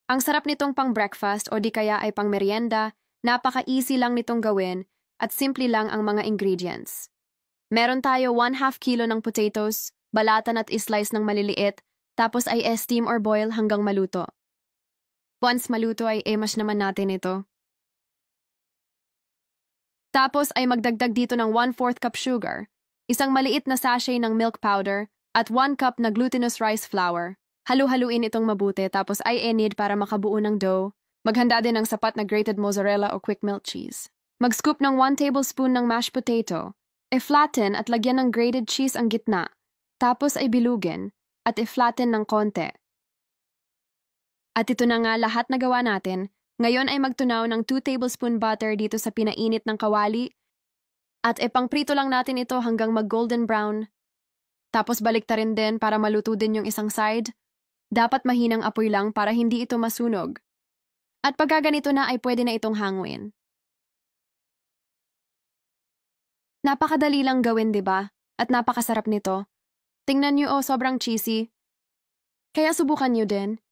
Ang sarap nitong pang breakfast o di kaya ay pang merienda, napaka-easy lang nitong gawin at simple lang ang mga ingredients. Meron tayo 1/2 kilo ng potatoes, balatan at islice ng maliliit, tapos ay steam or boil hanggang maluto. Once maluto ay i-mash naman natin ito. Tapos ay magdagdag dito ng 1/4 cup sugar, isang maliit na sachet ng milk powder, at 1 cup na glutinous rice flour. Halu-haluin itong mabuti tapos ay enid para makabuo ng dough. Maghanda din ng sapat na grated mozzarella o quick melt cheese. Mag-scoop ng 1 tablespoon ng mashed potato. I-flatten at lagyan ng grated cheese ang gitna. Tapos ay bilugin at i-flatten ng konti. At ito na nga lahat na gawa natin. Ngayon ay magtunaw ng 2 tablespoon butter dito sa pinainit ng kawali at ipangprito lang natin ito hanggang mag-golden brown. Tapos baliktarin din para maluto din yung isang side. Dapat mahinang apoy lang para hindi ito masunog. At pagka ganito na ay pwede na itong hanguin. Napakadali lang gawin, di ba? At napakasarap nito. Tingnan niyo sobrang cheesy. Kaya subukan niyo din.